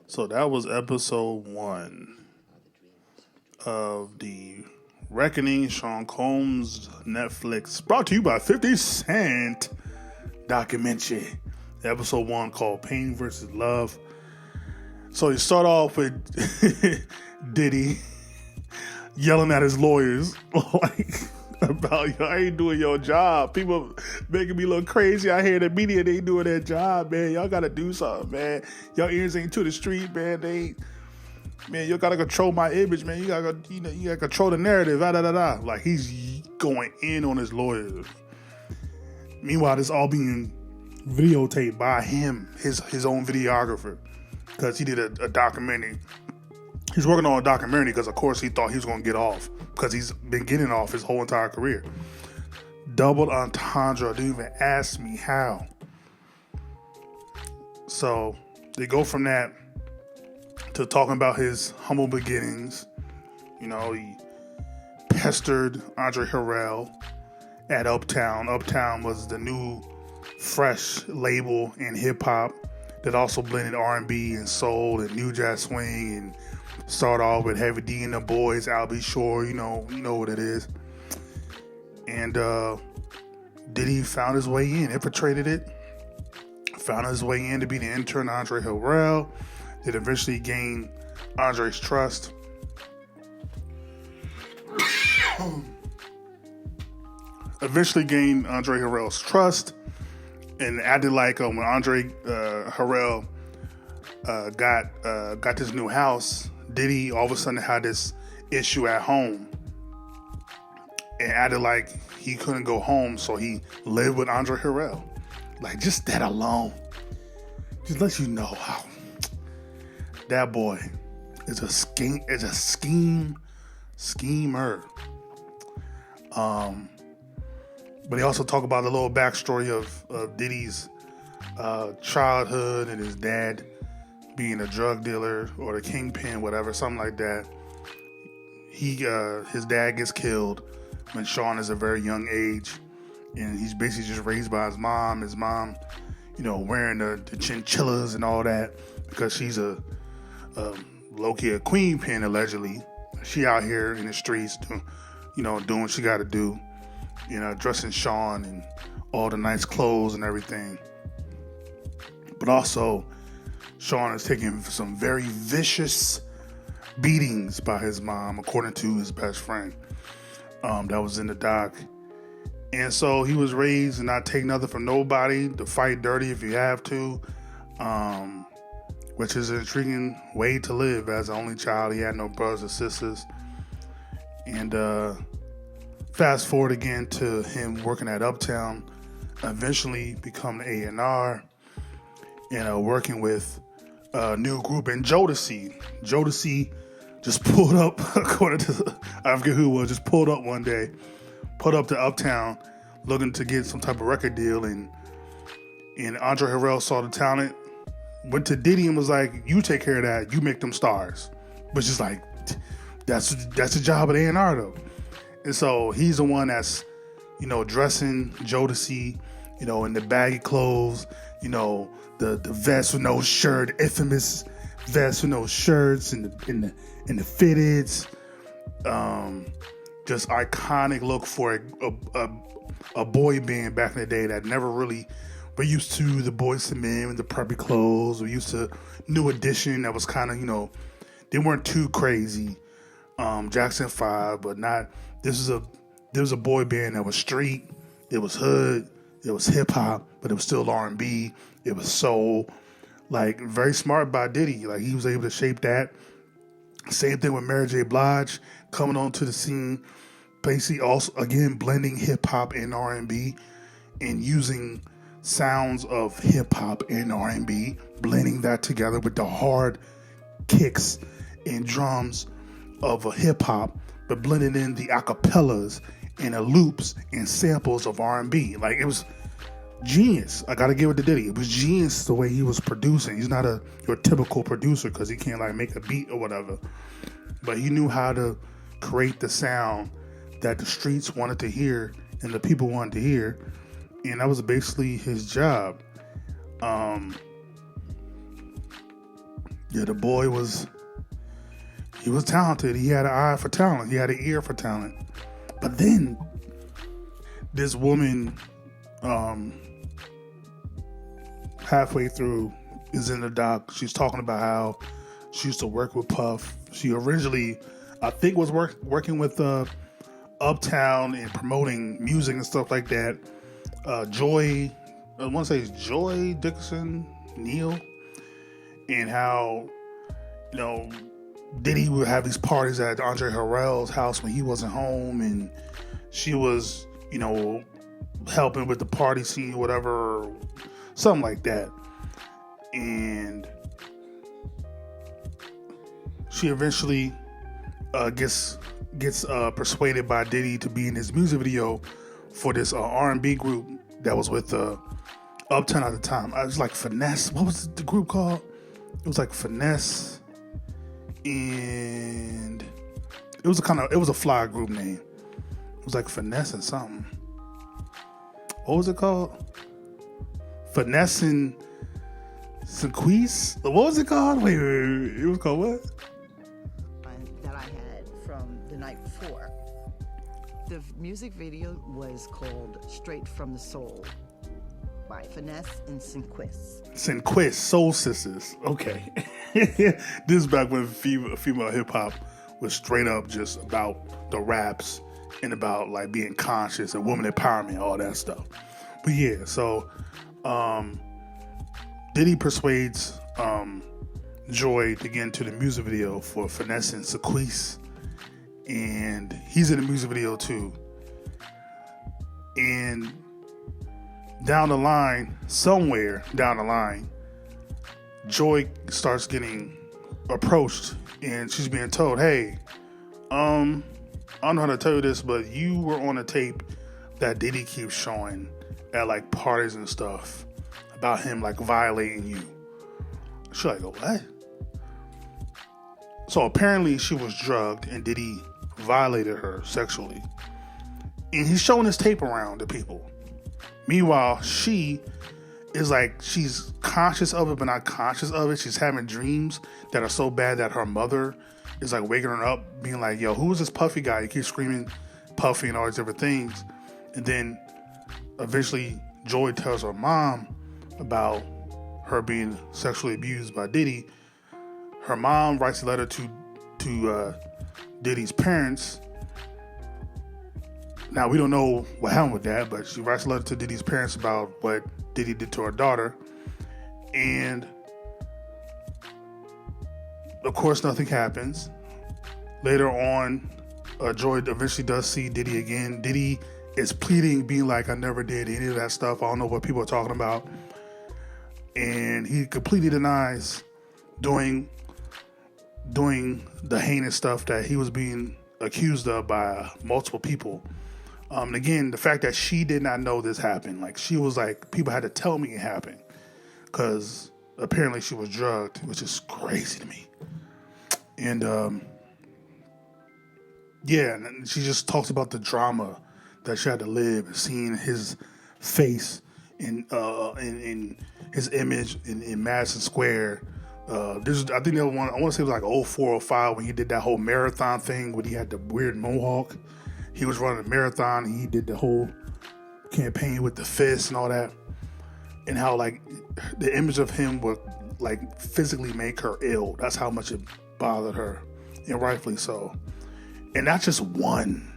So that was episode 1 of the Reckoning Sean Combs Netflix, brought to you by 50 Cent documentary. Episode 1 called Pain versus Love. So you start off with Diddy yelling at his lawyers like about y'all ain't doing your job. People making me look crazy out here in the media. They ain't doing their job, man. Y'all gotta do something, man. Y'all ears ain't to the street, man. They ain't, man. You gotta control my image, man. You gotta control the narrative. Like he's going in on his lawyers. Meanwhile, this all being videotaped by him, his own videographer, because he did a documentary. He's working on a documentary because, of course, he thought he was going to get off because he's been getting off his whole entire career. Double entendre. Didn't even ask me how. So they go from that to talking about his humble beginnings. You know, he pestered Andre Harrell at Uptown. Uptown was the new, fresh label in hip hop that also blended R&B and soul and new jazz swing, and start off with Heavy D and the Boys, I'll Be Sure, you know what it is. And Diddy found his way in, infiltrated it, found his way in to be the intern Andre Harrell, that eventually gained Andre's trust. Eventually gained Andre Harrell's trust, and acted like when Andre Harrell got this new house, Diddy all of a sudden had this issue at home and acted like he couldn't go home, so he lived with Andre Harrell. Like, just that alone just lets you know how that boy is a schemer. But they also talk about the little backstory of Diddy's childhood and his dad being a drug dealer or a kingpin, whatever, something like that. His dad gets killed when Sean is a very young age, and he's basically just raised by his mom. His mom, wearing the chinchillas and all that because she's a low-key a queen pin, allegedly. She out here in the streets doing what she got to do, dressing Sean in all the nice clothes and everything. But also, Sean is taking some very vicious beatings by his mom, according to his best friend. That was in the doc. And so he was raised to not take nothing from nobody, to fight dirty if you have to, which is an intriguing way to live. As the only child, he had no brothers or sisters. And fast forward again to him working at Uptown, eventually becoming A&R, and working with a new group in Jodeci. Jodeci just pulled up, according to, I forget who it was, just pulled up one day, pulled up to Uptown looking to get some type of record deal, and Andre Harrell saw the talent, went to Diddy and was like, you take care of that, you make them stars. But just like, that's the job of the A&R though. And so he's the one that's, dressing Jodeci, in the baggy clothes, the vest with no shirt, infamous vest with no shirts, and the fitteds. Just iconic look for a boy band back in the day that never really, we're used to the Boyz II Men with the preppy clothes. We're used to New Edition that was kind of, they weren't too crazy. Jackson 5, but not, there was a boy band that was street, it was hood, it was hip hop, but it was still R&B, it was soul. Like, very smart by Diddy. Like, he was able to shape that. Same thing with Mary J. Blige coming onto the scene, basically also again blending hip hop and R&B and using sounds of hip hop and R&B, blending that together with the hard kicks and drums of a hip hop, but blending in the acapellas and the loops and samples of R&B. Like, it was genius. I gotta give it to Diddy. It was genius the way he was producing. He's not your typical producer because he can't like make a beat or whatever, but he knew how to create the sound that the streets wanted to hear and the people wanted to hear, and that was basically his job. Yeah, the boy he was talented. He had an eye for talent. He had an ear for talent. But then this woman, halfway through, is in the doc. She's talking about how she used to work with Puff. She originally, I think, was working with Uptown and promoting music and stuff like that. Joy, I want to say it's Joy Dickinson Neal, and how, you know, Diddy would have these parties at Andre Harrell's house when he wasn't home, and she was, you know, helping with the party scene, whatever, something like that. And she eventually gets persuaded by Diddy to be in his music video for this R&B group that was with Uptown at the time. I was like Finesse. What was the group called? It was like Finesse, and it was a fly group name. It was like Finesse and something. What was it called? Finesse and Sequise? What was it called? Wait. It was called what? That I had from the night before. The music video was called Straight from the Soul by Finesse and Sequise. Sequise, Soul Sisters. Okay. This is back when female hip hop was straight up just about the raps and about like being conscious and woman empowerment, all that stuff. But yeah, so Diddy persuades Joy to get into the music video for Finesse and Sequise, and he's in the music video too. And down the line, somewhere down the line, Joy starts getting approached, and she's being told, "Hey, I don't know how to tell you this, but you were on a tape that Diddy keeps showing at like parties and stuff about him like violating you." She's like, "What?" So apparently she was drugged and Diddy violated her sexually. And he's showing this tape around to people. Meanwhile, she is like, she's conscious of it, but not conscious of it. She's having dreams that are so bad that her mother is like waking her up, being like, "Yo, who is this Puffy guy? He keeps screaming Puffy and all these different things." And then eventually Joy tells her mom about her being sexually abused by Diddy. Her mom writes a letter to Diddy's parents. Now, we don't know what happened with that, but she writes a letter to Diddy's parents about what Diddy did to her daughter. And, of course, nothing happens. Later on, Joy eventually does see Diddy again. Diddy is pleading, being like, "I never did any of that stuff. I don't know what people are talking about." And he completely denies doing the heinous stuff that he was being accused of by multiple people. And again, the fact that she did not know this happened, like she was like, people had to tell me it happened, because apparently she was drugged, which is crazy to me. And yeah, and she just talks about the drama that she had to live, seeing his face in his image in Madison Square. I think that one, I want to say it was like 04 or 05 when he did that whole marathon thing when he had the weird mohawk. He was running a marathon and he did the whole campaign with the fist and all that. And how like the image of him would like physically make her ill. That's how much it bothered her, and rightfully so. And that's just one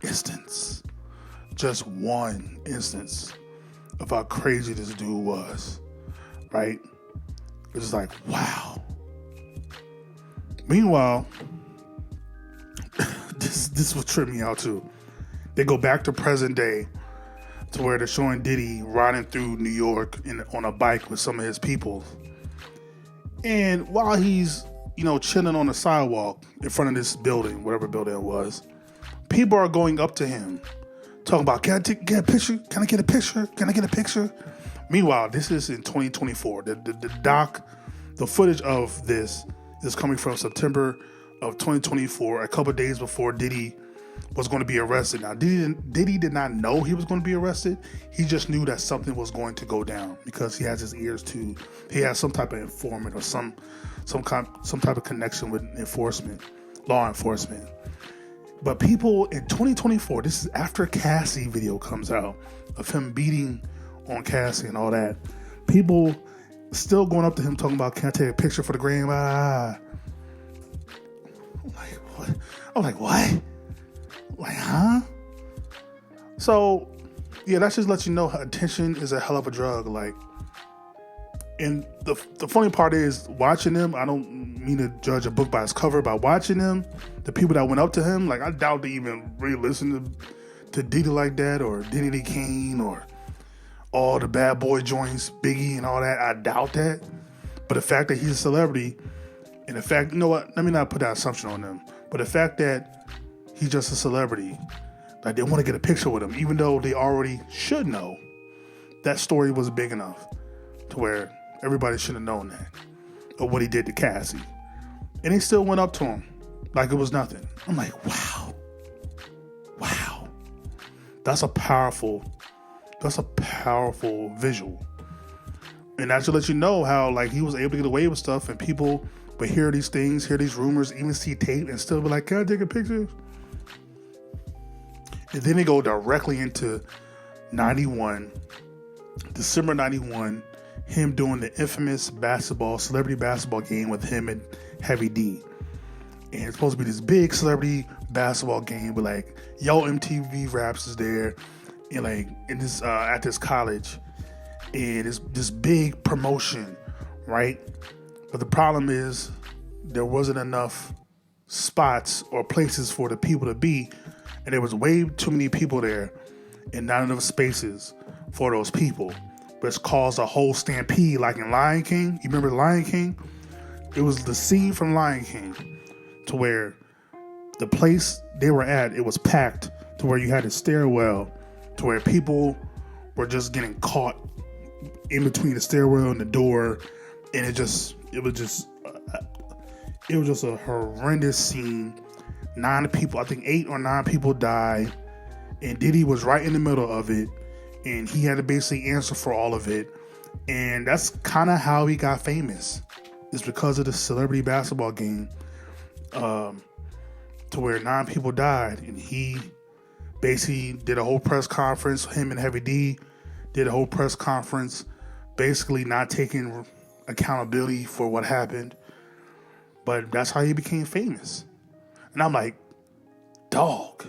instance. Just one instance of how crazy this dude was, right? It was like, wow. Meanwhile, this will trip me out too. They go back to present day to where they're showing Diddy riding through New York on a bike with some of his people. And while he's, chilling on the sidewalk in front of this building, whatever building it was, people are going up to him, talking about, "Can I get a picture? Can I get a picture? Can I get a picture?" Meanwhile, this is in 2024. The footage of this is coming from September of 2024, a couple of days before Diddy was going to be arrested. Now, Diddy did not know he was going to be arrested. He just knew that something was going to go down because he has his ears to. He has some type of informant or some type of connection with law enforcement. But people in 2024, this is after Cassie video comes out of him beating on Cassie and all that. People still going up to him talking about, "Can I take a picture for the gram?" I'm like, what? I'm like, what? Like, huh? So, yeah, that just lets you know attention is a hell of a drug. Like, and the funny part is, watching him, I don't mean to judge a book by its cover, but watching him, the people that went up to him, like, I doubt they even really listened to Diddy like that, or Diddy Kane, or all the bad boy joints, Biggie and all that. I doubt that. But the fact that he's a celebrity, and the fact, you know what, let me not put that assumption on them, but the fact that he's just a celebrity, like, they want to get a picture with him, even though they already should know that story was big enough to where everybody should have known that, of what he did to Cassie. And they still went up to him like it was nothing. I'm like, wow. That's a powerful visual. And that should let you know how, like, he was able to get away with stuff, and people would hear these things, hear these rumors, even see tape, and still be like, "Can I take a picture?" And then they go directly into 91, December 91, him doing the infamous celebrity basketball game with him and Heavy D. And it's supposed to be this big celebrity basketball game, but like, Yo MTV Raps is there, and like, in this at this college, and it's this big promotion, right? But the problem is, there wasn't enough spots or places for the people to be, and there was way too many people there, and not enough spaces for those people, which caused a whole stampede, like in Lion King. You remember Lion King? It was the scene from Lion King, to where the place they were at, it was packed to where you had a stairwell, to where people were just getting caught in between the stairwell and the door, and it was just a horrendous scene. 9 people, I think 8 or 9 people died, and Diddy was right in the middle of it, and he had to basically answer for all of it. And that's kind of how he got famous. It's because of the celebrity basketball game, to where 9 people died, and he basically did a whole press conference. Him and Heavy D did a whole press conference, basically not taking accountability for what happened. But that's how he became famous. And I'm like, dog,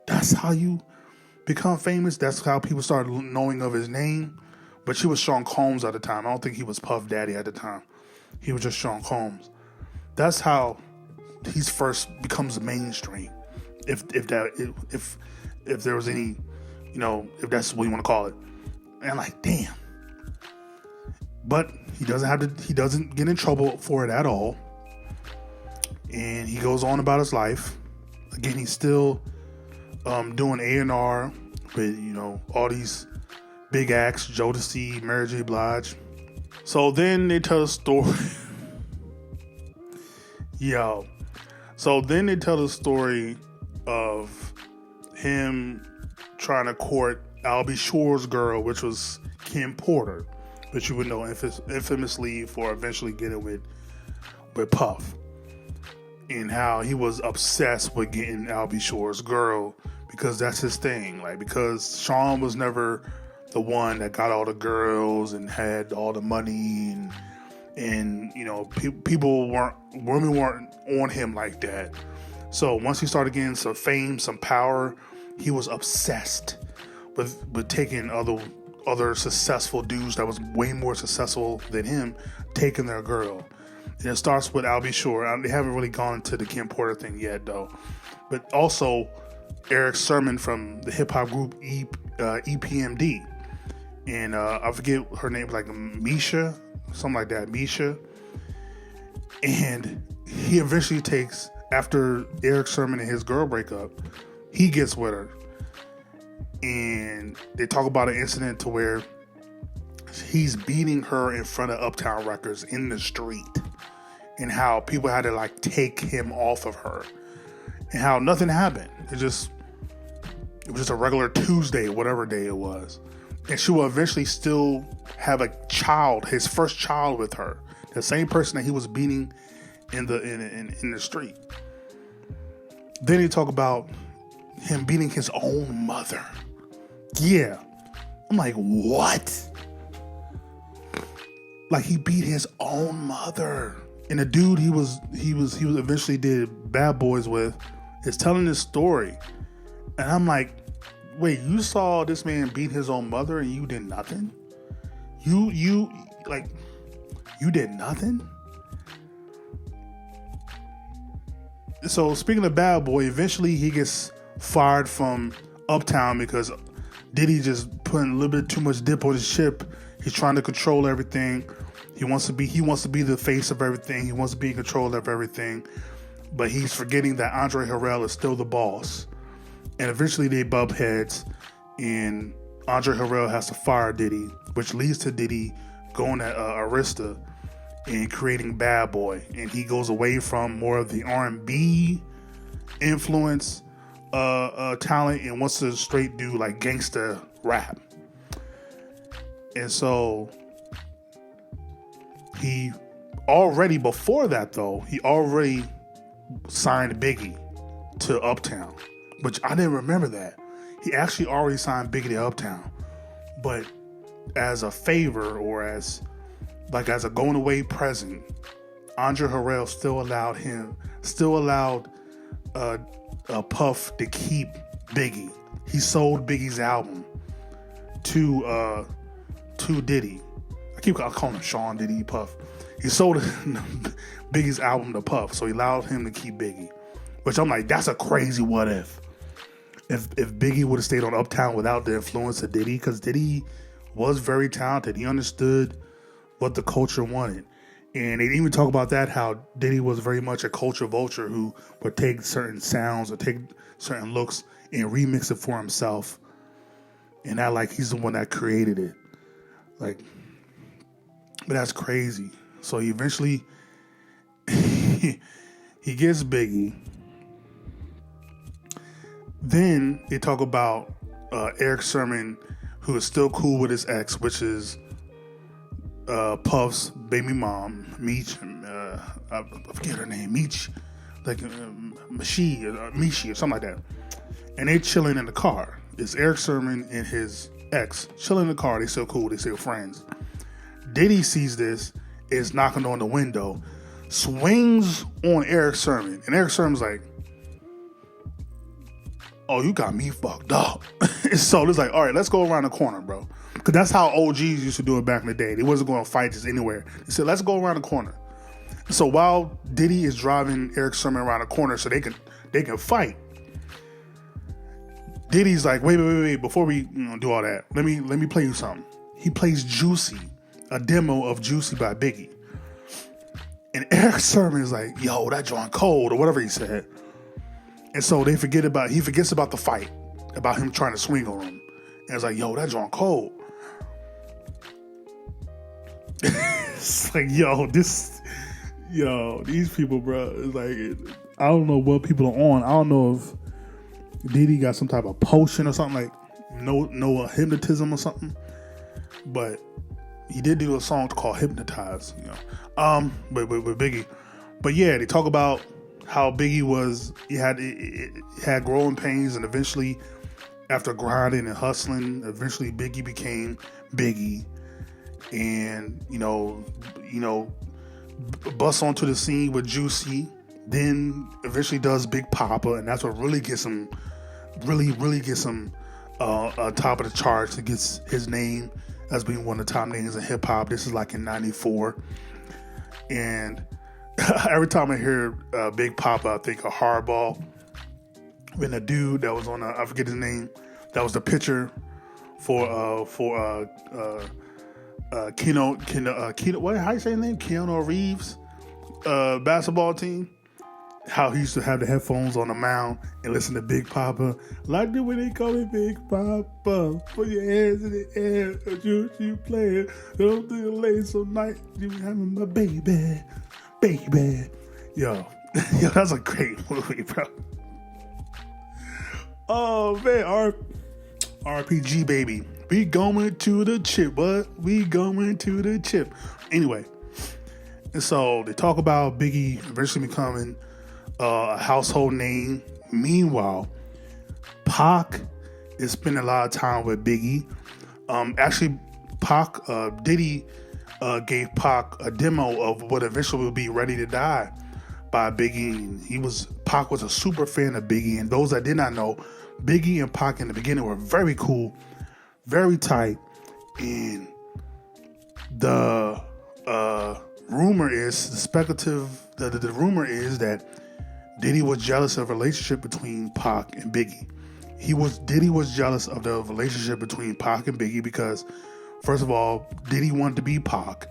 that's how you become famous? That's how people started knowing of his name? But she was Sean Combs at the time. I don't think he was Puff Daddy at the time. He was just Sean Combs. That's how he first becomes mainstream. If there was any, if that's what you want to call it. And I'm like, damn. But he doesn't get in trouble for it at all. And he goes on about his life. Again, he's still doing A&R with, all these big acts, Jodeci, Mary J. Blige. So then they tell a story. So then they tell the story of him trying to court Albie Shore's girl, which was Kim Porter, which you would know infamously for eventually getting with Puff. And how he was obsessed with getting Albie Shore's girl, because that's his thing. Like, because Sean was never the one that got all the girls and had all the money, and women weren't on him like that. So once he started getting some fame, some power, he was obsessed with taking other successful dudes that was way more successful than him, taking their girl. And it starts with Albie Shore. They haven't really gone into the Kim Porter thing yet, though. But also Eric Sermon from the hip hop group EPMD, and I forget her name, like Misha, something like that, Misha. And he eventually takes, after Eric Sermon and his girl break up, he gets with her, and they talk about an incident to where he's beating her in front of Uptown Records in the street, and how people had to like take him off of her. and how nothing happened. It was just a regular Tuesday, whatever day it was. And she will eventually still have a child, his first child with her. The same person that he was beating in the street. Then he talk about him beating his own mother. Yeah. I'm like, what? Like, he beat his own mother. And the dude he was eventually did Bad Boys with is telling this story. And I'm like, wait, you saw this man beat his own mother and you did nothing? You did nothing? So speaking of Bad Boy, eventually he gets fired from Uptown because Diddy just putting a little bit too much dip on his chip. He's trying to control everything. He wants to be the face of everything. He wants to be in control of everything. But he's forgetting that Andre Harrell is still the boss. And eventually they bump heads, and Andre Harrell has to fire Diddy, which leads to Diddy going to Arista and creating Bad Boy. And he goes away from more of the R&B influence talent and wants to straight do like gangsta rap. And so he already, before that though, he already signed Biggie to Uptown, which I didn't remember that. He actually already signed Biggie to Uptown, but as a favor or as a going away present, Andre Harrell still allowed Puff to keep Biggie. He sold Biggie's album to Diddy. I keep calling him Sean Diddy Puff. He sold Biggie's album to Puff, so he allowed him to keep Biggie. Which I'm like, that's a crazy what if. If Biggie would have stayed on Uptown without the influence of Diddy, because Diddy was very talented. He understood what the culture wanted. And they even talk about that, how Diddy was very much a culture vulture who would take certain sounds or take certain looks and remix it for himself. And that like he's the one that created it. Like, but that's crazy. So he eventually he gets Biggie. Then they talk about Eric Sermon, who is still cool with his ex, which is Puff's baby mom, Meech. I forget her name, Meech, like Mishi or something like that. And they chilling in the car. It's Eric Sermon and his ex chilling in the car. They still cool. They still friends. Diddy sees this, is knocking on the window, swings on Eric Sermon, and Eric Sermon's like, "Oh, you got me fucked up." So it's like, all right, let's go around the corner, bro. Because that's how OGs used to do it back in the day. They wasn't going to fight just anywhere. They said, let's go around the corner. So while Diddy is driving Eric Sermon around the corner so they can fight, Diddy's like, wait, before we do all that, let me play you something. He plays Juicy, a demo of Juicy by Biggie. And Eric Sermon is like, yo, that joint cold, or whatever he said. And so he forgets about the fight, about him trying to swing on him. And it's like, yo, that joint cold. It's like, these people, bro, it's like, I don't know what people are on. I don't know if Diddy got some type of potion or something, like no hypnotism or something. But he did do a song called Hypnotize, with Biggie. But yeah, they talk about how Biggie had growing pains, and eventually, after grinding and hustling, eventually Biggie became Biggie, and busts onto the scene with Juicy. Then eventually does Big Papa, and that's what really gets him top of the charts. It gets his name as being one of the top names in hip hop. This is like in '94, and every time I hear Big Papa, I think of Hardball. When a dude that was on, I forget his name, that was the pitcher for Keanu, what? How you say his name? Keanu Reeves basketball team. How he used to have the headphones on the mound and listen to Big Papa. Like the way they call me Big Papa. Put your hands in the air, you playing. Don't do it late so night. You having my baby. Yo, that's a great movie, bro. Oh man, RPG baby. We going to the chip. What? We going to the chip. Anyway, and so they talk about Biggie eventually becoming a household name. Meanwhile, Pac is spending a lot of time with Biggie. Actually, Diddy gave Pac a demo of what eventually will be Ready to Die by Biggie. Pac was a super fan of Biggie, and those that did not know, Biggie and Pac in the beginning were very cool, very tight, and the rumor is that Diddy was jealous of the relationship between Pac and Biggie. Diddy was jealous of the relationship between Pac and Biggie because, first of all, Diddy wanted to be Pac,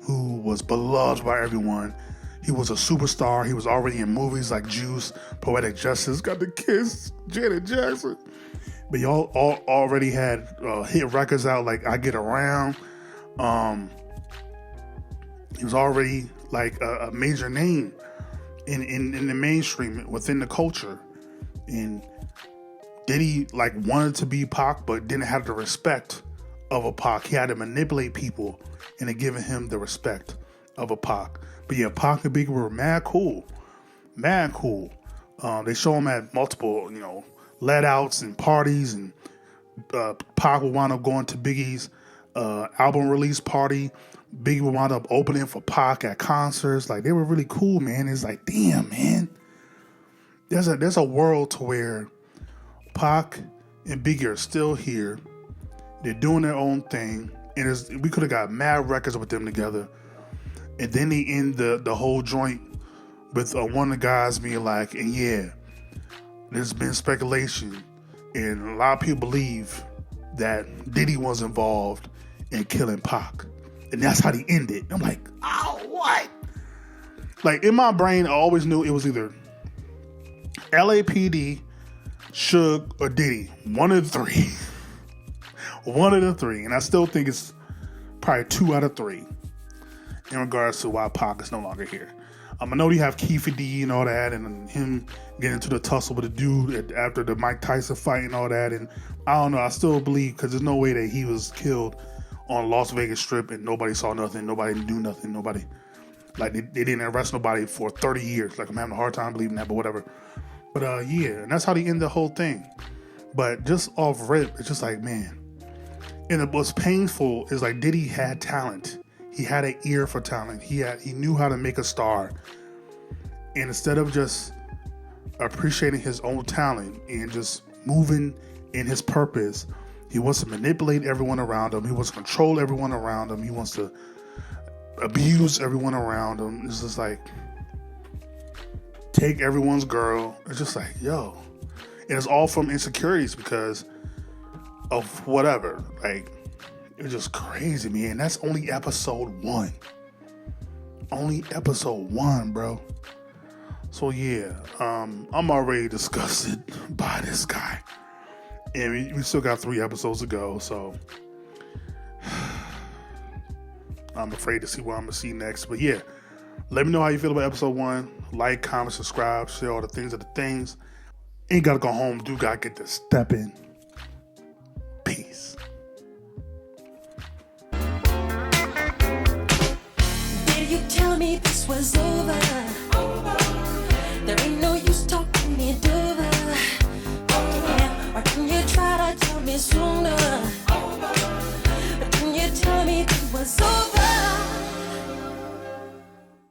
who was beloved by everyone. He was a superstar. He was already in movies like Juice, Poetic Justice, Got the Kiss, Janet Jackson. But y'all all already had hit records out like I Get Around. He was already like a major name in the mainstream, within the culture. And Diddy like wanted to be Pac, but didn't have the respect of a Pac. He had to manipulate people into giving him the respect of a Pac. But yeah, Pac and Biggie were mad cool. Mad cool. They show him at multiple, let outs and parties, and Pac would wind up going to Biggie's album release party. Biggie would wind up opening for Pac at concerts. Like, they were really cool, man. It's like, damn, man. There's a world to where Pac and Biggie are still here. They're doing their own thing. And we could have got mad records with them together. And then they end the whole joint with one of the guys being like, and yeah, there's been speculation, and a lot of people believe that Diddy was involved in killing Pac. And that's how they ended. I'm like, oh, what? Like, in my brain, I always knew it was either LAPD, Suge, or Diddy. One of the three. One of the three. And I still think it's probably 2 out of 3 in regards to why Pac is no longer here. I know you have Keefe D and all that, and him getting into the tussle with the dude after the Mike Tyson fight and all that. And I don't know. I still believe, because there's no way that he was killed on Las Vegas Strip and nobody saw nothing. Nobody knew nothing. Nobody, like, they didn't arrest nobody for 30 years. Like, I'm having a hard time believing that, but whatever. But yeah, and that's how they end the whole thing. But just off rip, it's just like, man. And what's painful is, like, Diddy had talent. He had an ear for talent. He knew how to make a star. And instead of just appreciating his own talent and just moving in his purpose, he wants to manipulate everyone around him. He wants to control everyone around him. He wants to abuse everyone around him. It's just like, take everyone's girl. It's just like, yo. And it's all from insecurities because of whatever. Like, it's just crazy, man. That's only episode 1. Only episode 1, bro. So yeah, I'm already disgusted by this guy. And we still got 3 episodes to go, so I'm afraid to see what I'm going to see next. But yeah, let me know how you feel about episode 1. Like, comment, subscribe, share all the things of the things. Ain't got to go home. Do got to get to stepping. Peace. Did you tell me this was over? There ain't no use talking it over. Yeah. Or can you try to tell me sooner? But can you tell me it was over?